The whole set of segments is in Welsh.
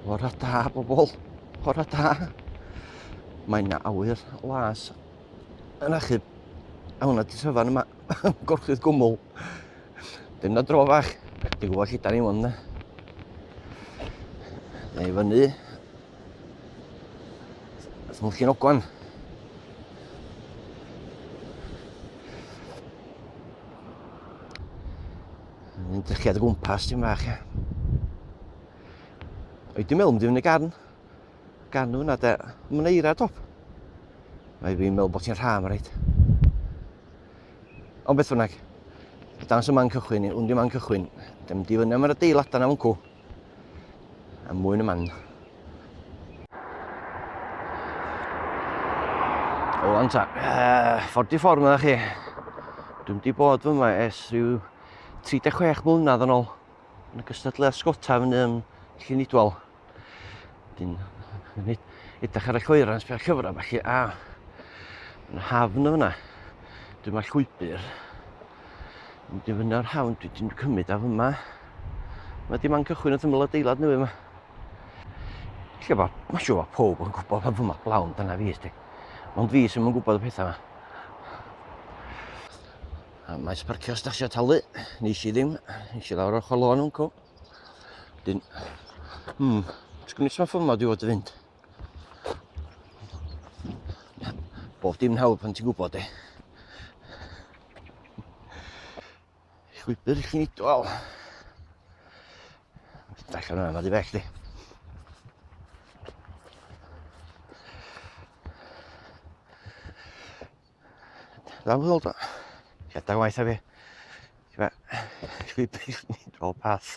Hora da, bobl. Hora da. Mae 'na awyr las yn achub. A hwnna 'di syfan yma. Gorchudd gwmwl. Dim na dro fach. Dwi'n gwybod lle da ni wan, ne? Neu fyny. Smwlchin ogwan. Yn drechiad o gwmpas dim bach, ia. O'i dwi'n meddwl yn y garn. Garn hwnna, de. Mae'n eira top. Mae fi'n meddwl bod ti'n rhan, rhaid. Ond beth bynnag. Dan sy'n man cychwyn, hwn di man cychwyn. Dim di fyny am yr adeilad na mwncw. A mwy na man. O, anta. Ffordd i ffordd yma chi. Dwi'n di bod fyma ers rhyw 36 mlynedd yn ôl. Yn y gystadleuaeth Sgota fyny Gwm Idwal. Dyn, edrych ar y llwybyr yn sbio'r llyfrau bach i. A, yn hafn o fyna. Dwi'n ma'r llwybyr. Dwi'n fyny'r hawn, dwi'n cymryd a fyma. Mae dim man cychwyn wrth ymyl adeilad newydd yma. Lle bo, mae'n siŵr bod pob yn gwybod pa fyma blawn dyna fi, ysdi. Ond fi sy'n yn gwybod y pethau yma. A maes parcio stasio talu. Nes i ddim. Nes i lawr o'r cholon yn co. Dyn. Sgwni sma ffwrdd dwi fod y fynd. Bob dim hawdd pan ti'n gwybod, Llwybyr Gwm Idwal. Allan hwnna, ma di bell, di. Dda'n fwyl, do. Gada waith a fi. Llwybyr Gwm Idwal path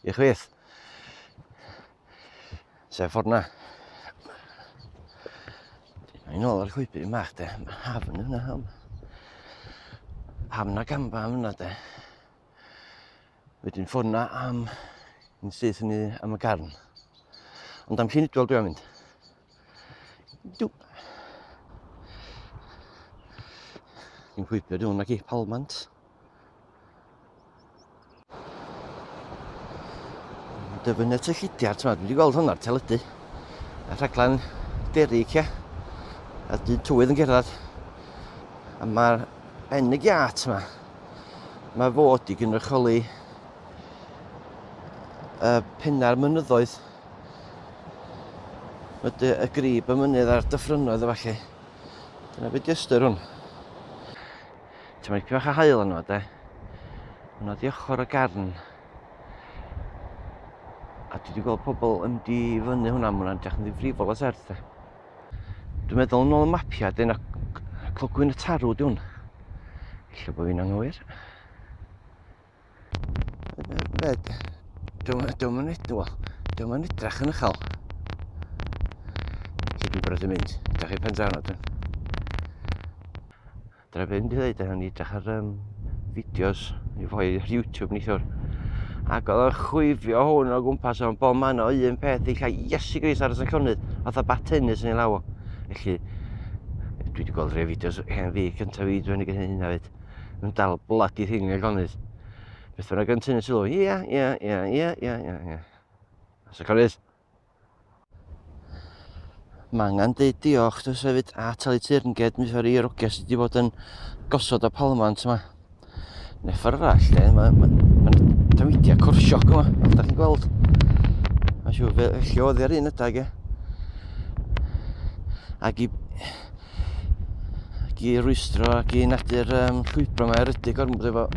i chwith. Sef ffordd na. Mae'n ôl ar llwybyr i mach, de. Mae hafn yna. Hafn a gamba am yna, de. Wedyn ffordd na am yn syth ni am y garn. Ond am Gwm Idwal dwi'n mynd. Dwi'n llwybyr dwi'n ag i palmant. Dyfyn y tylludiad, dwi wedi gweld hwnna'r teledu. A rhaglan derig, ia. A dyn tywydd yn gerdded. A mae'r ennig iat yma. Mae fod i gynrycholi penna'r mynyddoedd. Mae y grib y mynydd a'r dyffrynnoedd o falle. Dyna beth di ystyr hwn. Mae'n dipyn bach o hael yno, de. Hwna di ochr y garn. A dwi wedi gweld pobl yn di fyny hwnna, mae hwnna'n edrych yn ddifrifol o serth, de. Dwi'n meddwl yn ôl y mapiad, yna clogwyn y tarw di hwn. Ella bod fi'n anghywir. Dwi'n yn edrych yn uchel. Lle dwi'n bryd yn mynd, edrych i'r pendrawnau dyn. Dyna beth yn dweud, o'n i edrych ar fideos i foi ar YouTube neithiwr. Ac oedd yn chwifio hwn o gwmpas o'n bob man o un peth i llai Iesu Gris ar y synconydd, fatha bat tennis yn ei law. Felly, dwi wedi gweld rhai fideos hen fi, cyntaf fi, dwi'n ei hyn hefyd. Yn dal bloody thing yn gonydd. Beth bynnag yn tynnu sylw, ia. Synconydd. Mae angen deud diolch dwi'n hefyd a talu teyrnged mi ffordd i'r ogia sydd wedi bod yn gosod o palmant yma. Neffer arall, mae'n dawidia corsiog yma, fel da chi'n gweld. Mae'n siŵr felly oedd ar un ydag, Ac i rwystro ac i nadu'r llwybro yma erydig gormod efo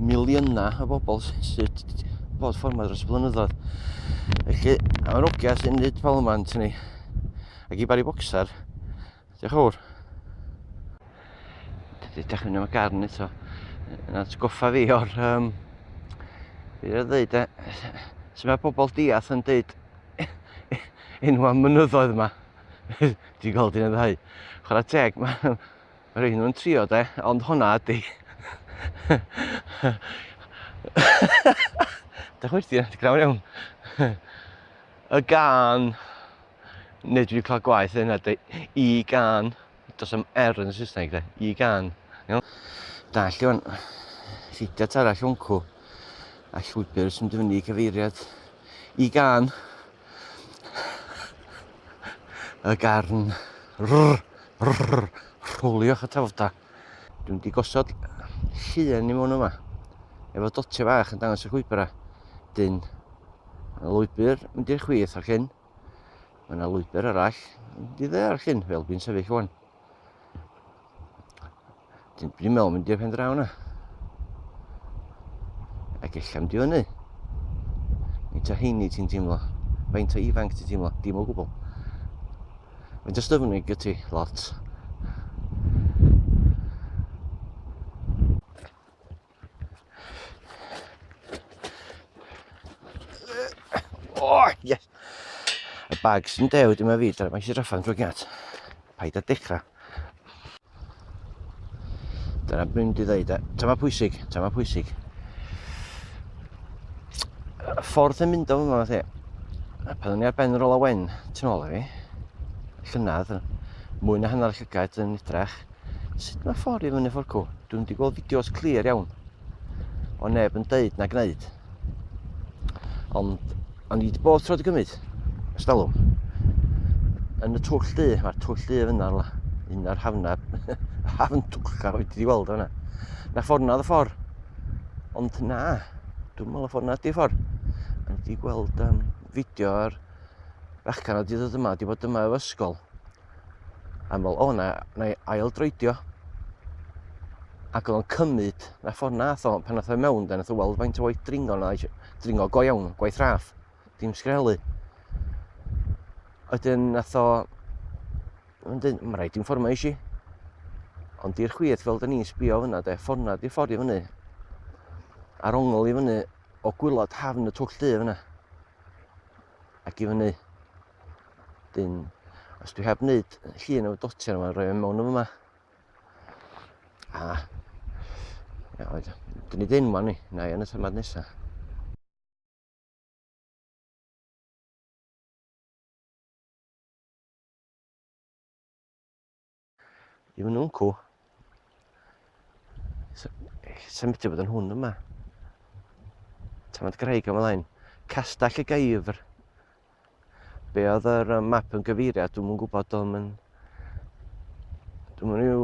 miliynau o bobl sydd bod ffordd yma dros y blynyddoedd. Felly, am yr ogia sy'n neud palmant ni, ac i bari bocsar, diolch yn fawr. Dydy dechrau am y garn eto. Yn atgoffa fi o'r... Fi wedi dweud, sut mae pobl diath yn dweud enwa mynyddoedd yma. Dwi'n gweld un yn ddau. Chwarae teg, mae rhai nhw'n trio, de, ond hwnna ydi. Da chwerthu, di grawn iawn. Y garn, neu dwi wedi cael gwaith yna, I garn. Does am R yn y Saesneg, de, I garn. Da, lle wan, llidiad arall wncw. A llwybyr sy'n dyfynu cyfeiriad I garn. y garn rhwlio'ch y tafodau. Dwi'n di gosod llun i mewn yma, efo dotio bach yn dangos y llwybyr a. Dyn, y lwybr mynd i'r chwith ar llyn. Mae yna lwybr arall mynd i dde ar llyn, fel dwi'n sefyll wan. Dyn, dwi'n meddwl mynd i'r pen draw yna. Ac ella mynd i fyny. Faint o heini ti'n teimlo? Faint o ifanc ti'n teimlo? Dim o gwbl. Faint o styfnig y ti? Lot. O, yes! Y bag sy'n dew dim a fi, dyna mae eisiau raffa'n drwy giat. Paid a dechrau. Dyna beth mynd i ddeud, tama pwysig. Y ffordd yn mynd o fyma, fath pan o'n i ar ben yr ola wen, ti'n ôl fi, llynadd, mwy na hanner llygad yn edrach, sut mae ffordd i fyny ffordd cw? Dwi'n wedi gweld fideos clir iawn, o neb yn deud na gwneud. Ond, o'n i wedi bod tro wedi gymryd, ystalwm, yn y twll du, mae'r twll du fyna, un o'r hafnaf, hafn twlla wedi weld o hwnna. Na ffordd na oedd y ffordd, ond na, dwi'n meddwl y ffordd na ydi ffordd. O'n i wedi gweld fideo ar bachcan wedi dod yma, wedi bod yma efo ysgol. A meddwl, o, na i ail droedio. Ac oedd o'n cymryd na ffordd na ath o, pan nath o mewn, da nath o weld faint o waith dringo na, dringo go iawn, gwaith raff, dim sgrelu. Wedyn nath o, mae rhaid i'n ffordd ma eisi. Ond i'r chwith fel da ni'n sbio fyna, ffordd na di'r ffordd i fyny. Ar ongl i fyny o gwylod hafn y twll du fyna. Ac i fyny. Dyn, os dwi heb wneud llun efo dotiau yma, rhoi mewn yma. A, ia, oed, dyn ni dyn ma ni, na i yn y themad nesa. I fyny wncw. Sa'n mynd i bod yn hwn yma. Tamad Graig am ymlaen. Castell y Gaifr. Be oedd yr map yn gyfeirio, dwi'm yn gwybod o'n dwi'n yw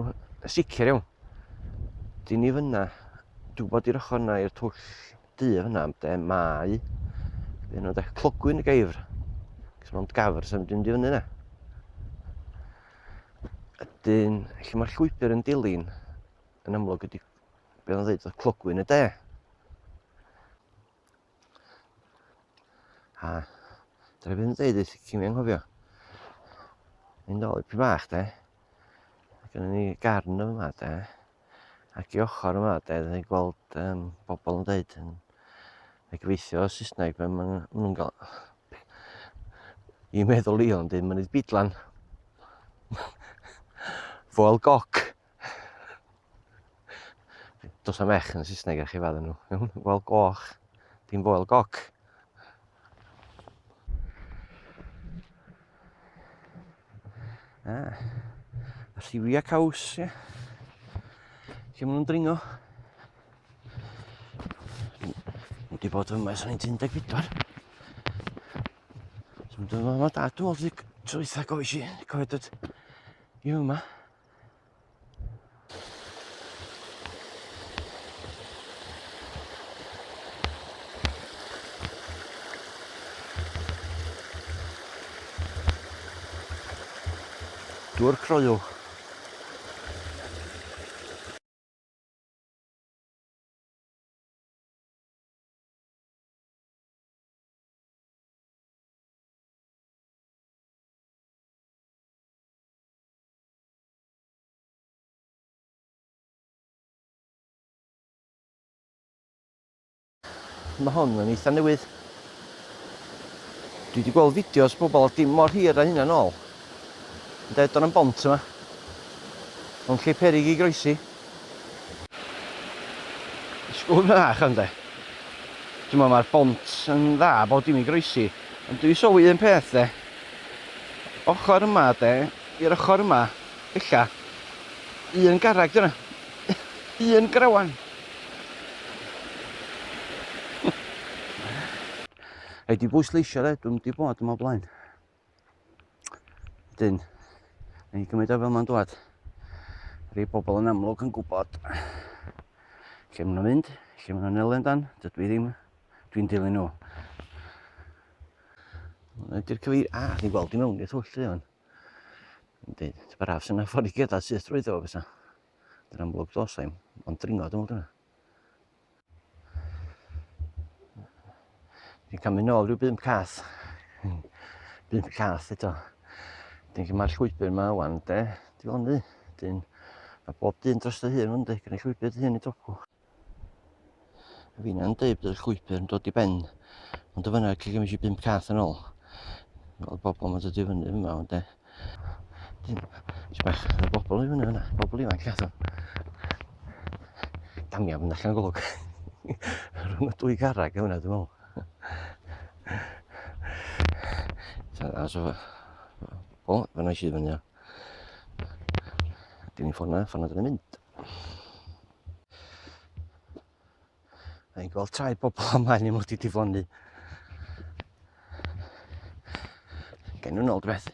sicr iawn. Dyn ni fyna, dwi'n bod i'r ochr yna i'r twll du fyna, de Mai. Be nhw de, Gwm Idwal. Cos mae'n gafr sy'n mynd i fyny yna. Ydyn, lle mae'r llwybyr yn dilyn, yn amlwg ydy, be o'n dweud, oedd Gwm Idwal. A, dyna beth yn dweud, cyn fi anghofio. Mynd ôl i pi bach, de. Gynna ni garn yma, de. Ac i ochr yma, de, dyn ni'n gweld bobl yn dweud, yn gyfeithio o Saesneg, be maen nhw'n gael. I meddwl i o'n dweud, mynydd bidlan. Foel goc. Dos am ech yn y Saesneg ar chi fadda nhw. Foel goch, dim foel goc. A lliwia caws, ie. Lle maen nhw'n dringo. Wedi bod yma ers o'n 14. So mynd yma dad, dwi'n meddwl tro eitha gofis i cofio dod i yma. Dŵr croew. Mae hon yn eitha newydd. Dwi wedi gweld fideos bobl dim mor hir a hynna'n ôl. Yn dweud o'n bont yma. O'n lle peryg i groesi. Sgwrn fach am de. Dwi'n meddwl mae'r bont yn dda bod dim i groesi. Ond dwi'n sylwi un peth de. Ochr yma de, i'r ochr yma, ella, un garreg dyna. Un grawan. Rhaid i bwysleisio de, dwi'n wedi bod yma o blaen. Dyn, ni'n gymryd o fel ma'n dwad. Rhai bobl yn amlwg yn gwybod lle maen nhw'n mynd, lle maen nhw'n nelu amdan, dydw i ddim, dwi'n dilyn nhw. Ydy'r cyfeir, ni'n gweld i mewn i'r twll i hwn. Ydy, ti'n braf sy'n ffordd i gerdded syth drwy ddo fysa. Dyna'n amlwg dos aim, ond dringo dwi'n meddwl dyna. Ni'n cael mynd nôl rhyw 5 cath. 5 cath eto. Dyn lle mae'r llwybyr yma wan, di lonydd. Dyn, mae bob dyn dros y hun yn dweud, gan y llwybyr dy hun i dopw. A fi na'n dweud bydd y llwybyr yn dod i ben, ond y fyny'r lle gymryd i 5 cath yn ôl. Fel bobl ma'n dod i fyny yma, ond dyn, bach, y bobl i fyny yna, bobl ifanc cath o. Damia fynd allan golwg. Rhwng y 2 garreg yma, dwi'n meddwl. Fyna eisiau fyny o. Dyn ni'n ffordd dyn ni'n mynd. Ni'n gweld traed bobl ymlaen i mwyd i diflonu. Gen nhw'n ôl drweth,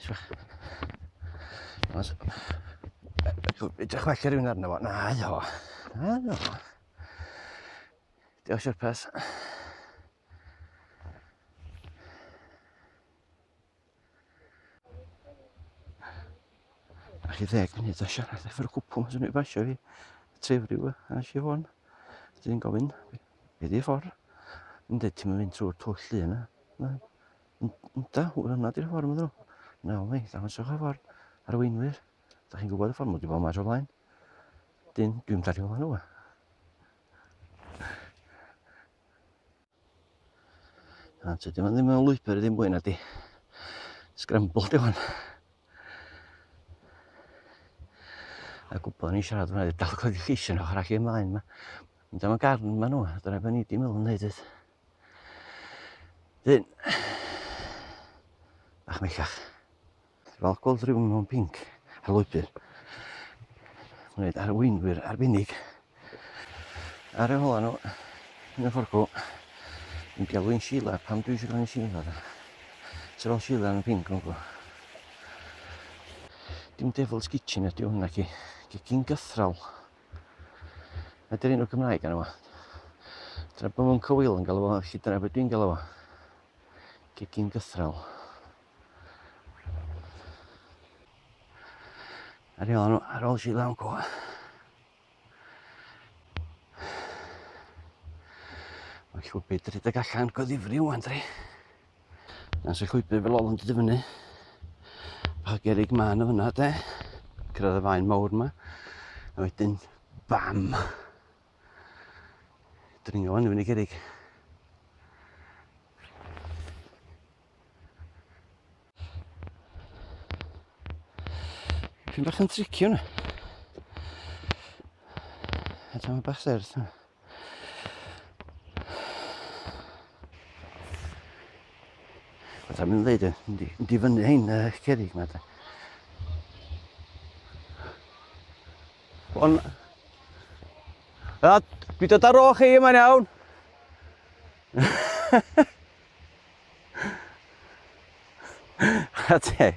edrych well ar rhywun arno fo. Na, iddo. Diolch siwrpas. A chi 10 munud o siarad efo y cwpl ma'n swnio basio fi. Trefryw a si hwn. Dyn ni'n gofyn, be di'r ffordd? Yn dweud ti'n mynd trwy'r twll llun yna. Ynda, hwnna di'r ffordd mynd drwy. Na, mi, dangoswch y ffordd ar y weinwyr. Da chi'n gwybod y ffordd mwyd i bod mas o blaen. Dyn, dwi'n dario fan nhw. A tydi ma'n ddim yn lwybr ddim mwy na di scramble di hwn. A gwybod ni siarad fyna, dal coed i lleisio nhw ochr ac ymlaen yma. Mynd am y garn yma nhw, dyna be ni di meddwl yn neud yd. Dyn, bach mechach. Fel gweld rhywun mewn pink ar lwybr. Mwyd ar y weinwyr arbennig. Ar y hola nhw, yn y fforgw. Yn galw'n Sheila, pam dwi eisiau gael yn Sheila da. Sy'n fel Sheila yn y pink yn gwybod. Dim Devil's Kitchen ydi hwnna ci. Cegin gythral. Ydy'r enw Gymraeg arno fo. Dyna bod mewn Cywyl yn galw fo, felly dyna beth dwi'n galw fo. Cegin gythral. Ar ôl Sheila yn gwa. Mae llwybr rhedeg allan goddifri wan dri. Na'n sy'n llwybr fel ôl yn dod i fyny. Bach o gerig man o fyna de. Cyrraedd y faen mawr yma. A wedyn, bam! Dringo fan i fyny gerig. Dwi'n bach yn tricky hwnna. A dyma bach serth. Mae'n mynd dweud, yn di fyny hein y gerig yma de. Dwi dod ar ôl chi yma'n iawn. A te.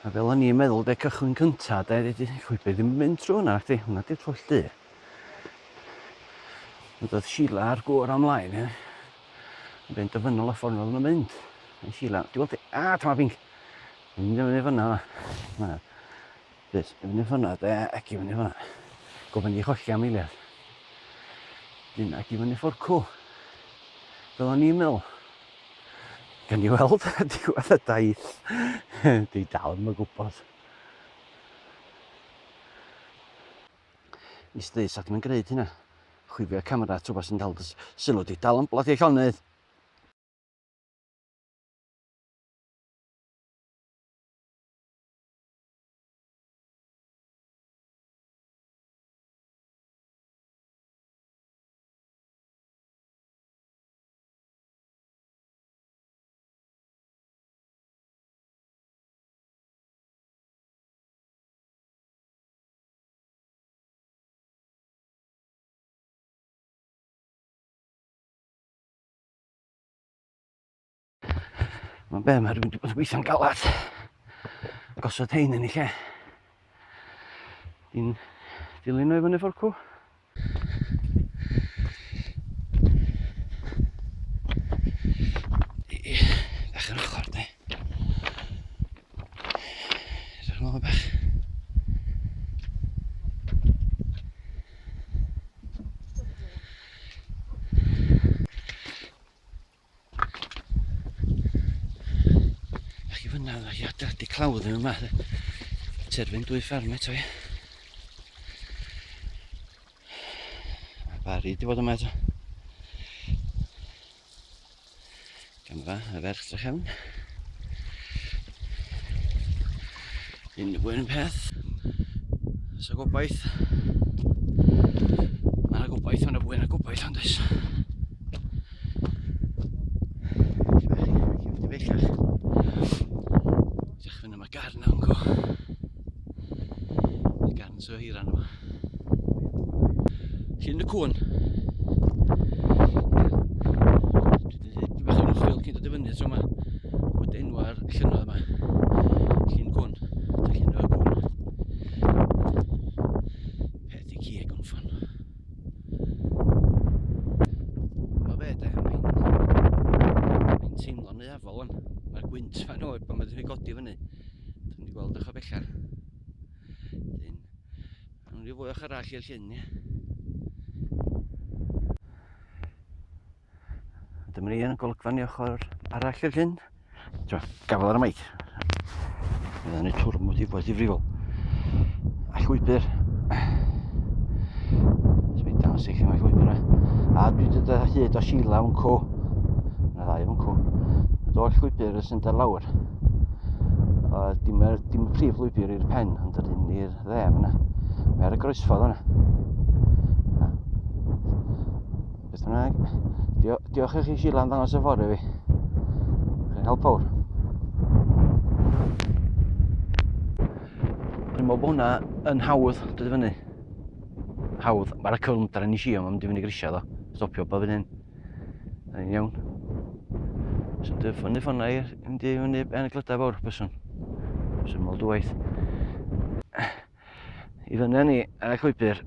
A fel o'n i'n meddwl de cychwyn cyntaf de, llwybr ddim yn mynd trwy hwnna, hwnna di'r twll du. Ond oedd Sheila ar gwr amlaen, yn mynd dyfynol y ffordd oedd yn mynd. A Sheila, di weld i, tama pink. Mynd i fyny fyna. Bys, mynd i fyna de, ac i fyny fyna. Gofyn i cholli am eiliad. Dyn, ac i fyny ffordd cw. Fel o'n i'n meddwl. Gan i weld, diwedd y daith. Di dal yn gwybod. Nes dweud, sa ti'n gwneud hynna. Chwifio'r camera trwy sy'n dal sylw di dal yn blodau llonydd. Mae be, mae'n mynd i bod yn gweithio'n galad. Gosod hein yn ei lle. Di'n dilyn o i fyny fforcw. Bach yn ochr, di. Edrych yn ôl bach. Bach i fyna, i adeiladu clawdd yn yma. Terfyn 2 fferm eto i. Bari di bod yma eto. Gamfa, y ferch drachefn. Un gwyn peth. Sa gobaith. Mae'na gobaith, mae'na fwy na gobaith ond oes. Felly bellach. Diolch fynd yma garn o'n go. Garn sy'n hiran yma. Llyn y cwn. Dwi bach yn ymchwil cyn dod i fyny tro yma. Gwyd enwa'r llynnoedd yma. Llyn cwn. Ta llyn y cwn. Peth I cig o'n ffon. Ma fe de, mae'n teimlo'n neuafol wan. Mae'r gwynt fan oed pan mae wedi godi fyny. Dwi'n wedi gweld eich o bellach. Mae'n rhyw fwy o'ch arall i'r llyn, ie. Dyma ni yn golygfa ni ochr arall i'r llyn. Gafel ar y meic. Byddai'n ei twrm wedi bod I frifol. A llwybyr. Sbeit dangos I chi mae llwybyr yma. A dwi wedi dod hyd o Sila yn co. Yna ddau yn co. Mae o'r llwybyr sy'n dod lawr. Dim y prif lwybr i'r pen, ond yr un i'r ddef yna. Mae ar y groesffordd yna. Beth bynnag. Diolch I chi Sila am ddangos y ffordd I fi. Chi'n help fawr. Dwi'n meddwl bod hwnna yn hawdd dod I fyny. Hawdd, mae'r cylmdar yn I si, ond mae'n mynd I fyny grisiau ddo. Stopio bob un hyn. Yn iawn. So dwi'n ffynnu ffonna I mynd I fyny yn y Glyderau fawr, byswn. Byswn môl dwaith. I fyny ni, ar y llwybyr.